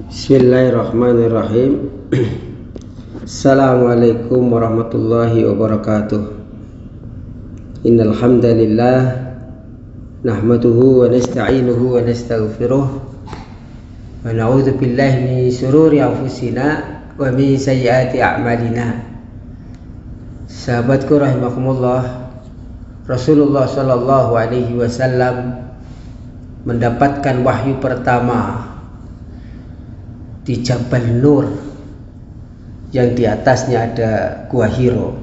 Bismillahirrahmanirrahim. Assalamualaikum warahmatullahi wabarakatuh. Innal hamdalillah nahmaduhu wa nasta'inuhu wa nastaghfiruh wa na'udzu billahi min shururi anfusina wa min sayyiati a'malina. Sahabatku rahimakumullah, Rasulullah sallallahu alaihi wasallam mendapatkan wahyu pertama di Jabal Nur yang di atasnya ada Gua Hiro.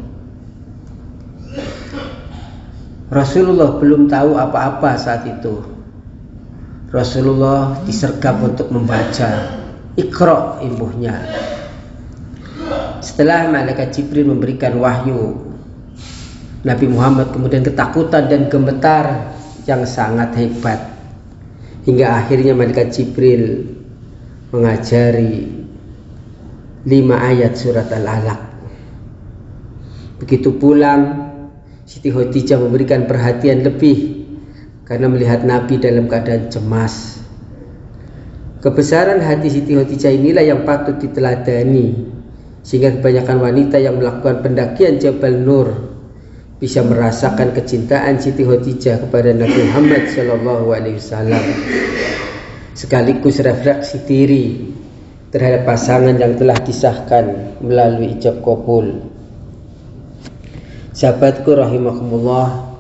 Rasulullah belum tahu apa-apa saat itu. Rasulullah disergap untuk membaca. Iqra imbuhnya. Setelah malaikat Jibril memberikan wahyu, Nabi Muhammad kemudian ketakutan dan gemetar yang sangat hebat. Hingga akhirnya malaikat Jibril mengajari 5 ayat surat Al-Alaq. Begitu pulang, Siti Khadijah memberikan perhatian lebih karena melihat Nabi dalam keadaan cemas. Kebesaran hati Siti Khadijah inilah yang patut diteladani, sehingga kebanyakan wanita yang melakukan pendakian Jabal Nur bisa merasakan kecintaan Siti Khadijah kepada Nabi Muhammad SAW, sekaligus refleksi diri terhadap pasangan yang telah disahkan melalui ijab qabul. Sahabatku rahimakumullah,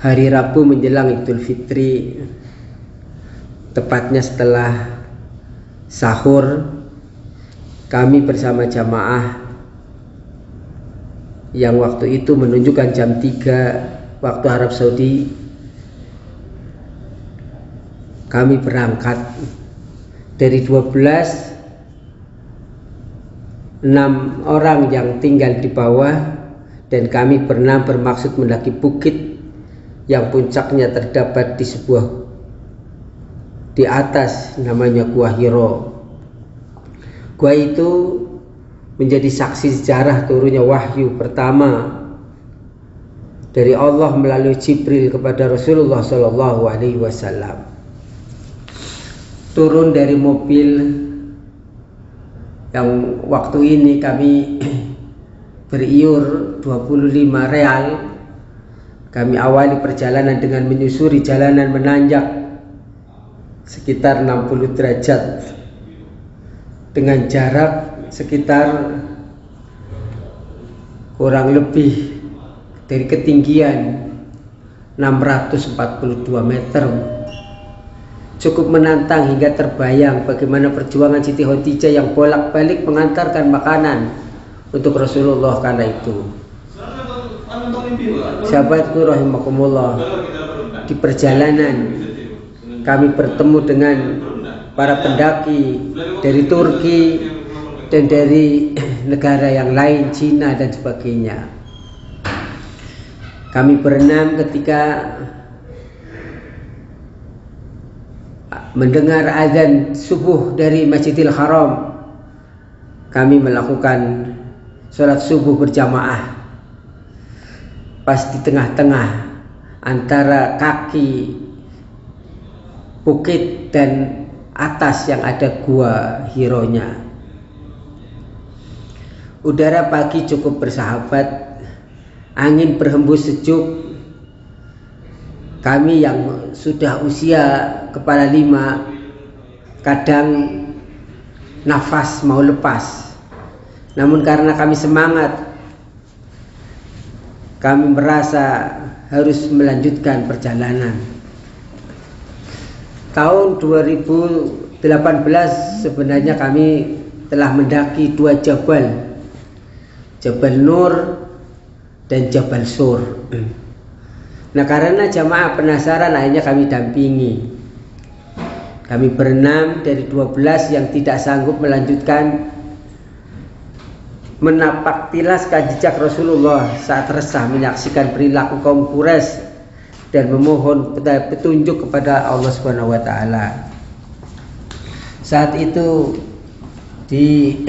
hari Rabu menjelang Idul Fitri, tepatnya setelah sahur, kami bersama jamaah yang waktu itu menunjukkan jam 3 waktu Arab Saudi, kami berangkat dari 6 orang yang tinggal di bawah, dan kami berenam bermaksud mendaki bukit yang puncaknya terdapat di atas, namanya Gua Hiro. Gua itu menjadi saksi sejarah turunnya wahyu pertama dari Allah melalui Jibril kepada Rasulullah SAW. Turun dari mobil yang waktu ini kami beriur 25 real. Kami awali perjalanan dengan menyusuri jalanan menanjak sekitar 60 derajat dengan jarak sekitar kurang lebih dari ketinggian 642 meter. Cukup menantang hingga terbayang bagaimana perjuangan Siti Khadijah yang bolak-balik mengantarkan makanan untuk Rasulullah kala itu. Sahabatku rahimakumullah, di perjalanan kami bertemu dengan para pendaki dari Turki dan dari negara yang lain, Cina dan sebagainya. Kami berenam ketika mendengar azan subuh dari Masjidil Haram. Kami melakukan sholat subuh berjamaah. Pas di tengah-tengah antara kaki bukit dan atas yang ada Gua Hironya. Udara pagi cukup bersahabat, angin berhembus sejuk. Kami yang sudah usia kepala 5 kadang nafas mau lepas. Namun karena kami semangat, kami merasa harus melanjutkan perjalanan. Tahun 2018 sebenarnya kami telah mendaki 2 jabal, Jabal Nur dan Jabal Sur. Nah, karena jamaah penasaran, akhirnya kami dampingi. Kami berenam dari 12 yang tidak sanggup melanjutkan, menapak tilaskan jejak Rasulullah saat resah menyaksikan perilaku kaum Quraisy dan memohon petunjuk kepada Allah Subhanahu wa taala. Saat itu di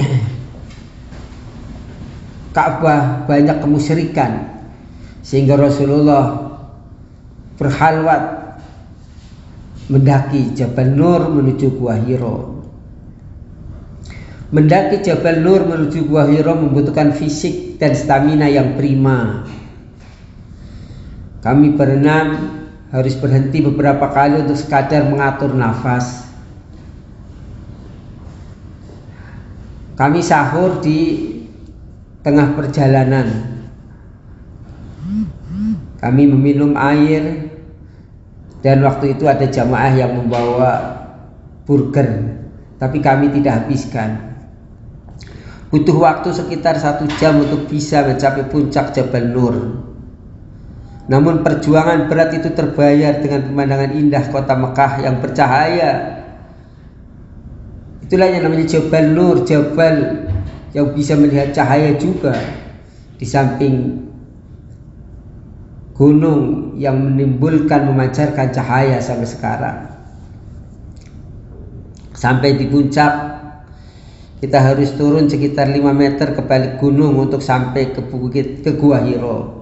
Ka'bah banyak kemusyrikan, sehingga Rasulullah berhalwat mendaki Jabal Nur menuju Gua Hiro. Mendaki Jabal Nur menuju Gua Hiro membutuhkan fisik dan stamina yang prima. Kami berenam harus berhenti beberapa kali untuk sekadar mengatur nafas. Kami sahur di tengah perjalanan. Kami meminum air, dan waktu itu ada jamaah yang membawa burger, tapi kami tidak habiskan. Butuh waktu sekitar 1 jam untuk bisa mencapai puncak Jabal Nur. Namun perjuangan berat itu terbayar dengan pemandangan indah kota Mekah yang bercahaya. Itulah yang namanya Jabal Nur, jabal yang bisa melihat cahaya juga, di samping gunung yang menimbulkan, memancarkan cahaya sampai sekarang. Sampai di puncak, kita harus turun sekitar 5 meter ke balik gunung untuk sampai ke bukit, ke Gua Hiro.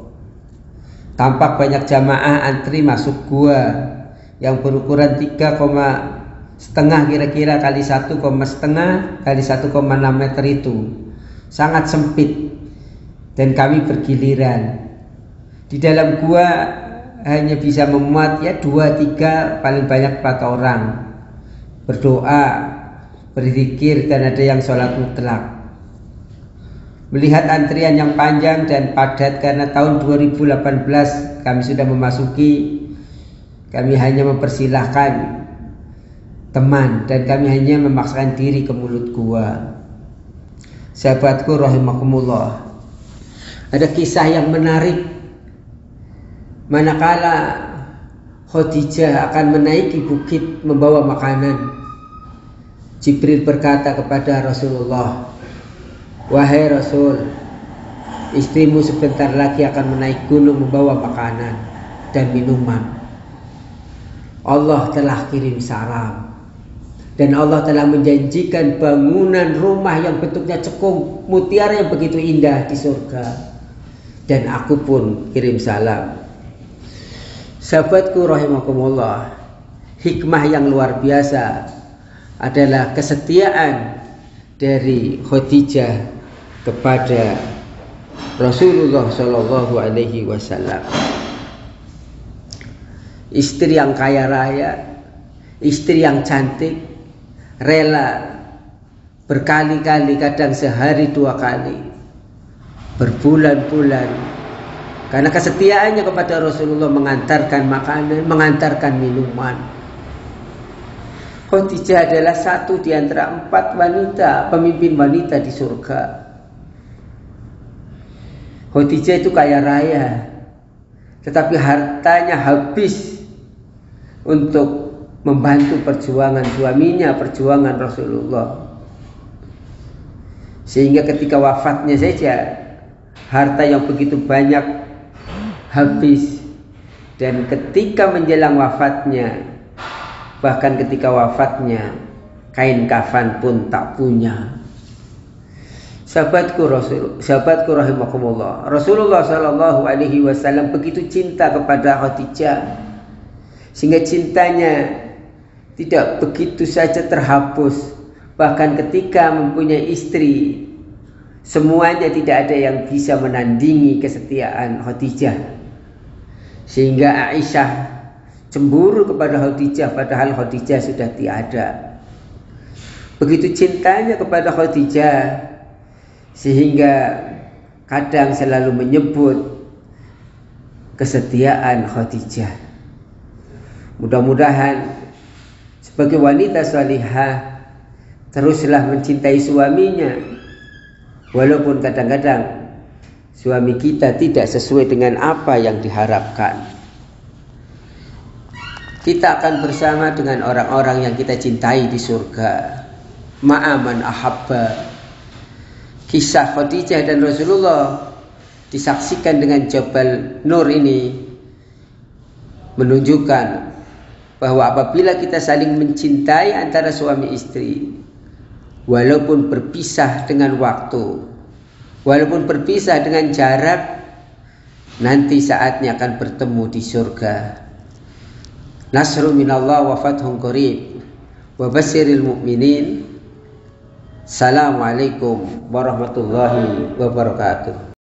Tampak banyak jamaah antri masuk gua yang berukuran 3,5 kira-kira kali 1,5 kali 1,6 meter itu. Sangat sempit dan kami bergiliran. Di dalam gua hanya bisa memuat 2-3, paling banyak 4 orang. Berdoa, berzikir, dan ada yang sholat mutlak. Melihat antrian yang panjang dan padat karena tahun 2018 kami sudah memasuki, kami hanya mempersilahkan teman dan kami hanya memaksakan diri ke mulut gua. Sahabatku rahimakumullah, ada kisah yang menarik. Manakala Khadijah akan menaiki bukit membawa makanan, Jibril berkata kepada Rasulullah, "Wahai Rasul, istrimu sebentar lagi akan menaik gunung membawa makanan dan minuman. Allah telah kirim salam, dan Allah telah menjanjikan bangunan rumah yang bentuknya cekung mutiara yang begitu indah di surga. Dan aku pun kirim salam." Sahabatku rahimakumullah, hikmah yang luar biasa adalah kesetiaan dari Khadijah kepada Rasulullah Shallallahu Alaihi Wasallam. Istri yang kaya raya, istri yang cantik, rela berkali-kali, kadang sehari 2 kali, berbulan-bulan, karena kesetiaannya kepada Rasulullah, mengantarkan makanan, mengantarkan minuman. Khadijah adalah satu di antara 4 wanita, pemimpin wanita di surga. Khadijah itu kaya raya, tetapi hartanya habis untuk membantu perjuangan suaminya, perjuangan Rasulullah. Sehingga ketika wafatnya saja, harta yang begitu banyak habis. Dan ketika menjelang wafatnya, bahkan ketika wafatnya, kain kafan pun tak punya. Sahabatku rahimakumullah, Rasulullah Shallallahu Alaihi Wasallam begitu cinta kepada Khadijah, sehingga cintanya tidak begitu saja terhapus. Bahkan ketika mempunyai istri, semuanya tidak ada yang bisa menandingi kesetiaan Khadijah. Sehingga Aisyah cemburu kepada Khadijah, padahal Khadijah sudah tiada. Begitu cintanya kepada Khadijah, sehingga kadang selalu menyebut kesetiaan Khadijah. Mudah-mudahan sebagai wanita salihah teruslah mencintai suaminya, walaupun kadang-kadang suami kita tidak sesuai dengan apa yang diharapkan. Kita akan bersama dengan orang-orang yang kita cintai di surga. Ma'aman ahabba. Kisah Khadijah dan Rasulullah disaksikan dengan Jabal Nur ini menunjukkan bahwa apabila kita saling mencintai antara suami istri, walaupun berpisah dengan waktu, walaupun berpisah dengan jarak, nanti saatnya akan bertemu di surga. Nasrun minallah wa fathun qarib. Wa basyiril mu'minin. Assalamualaikum warahmatullahi wabarakatuh.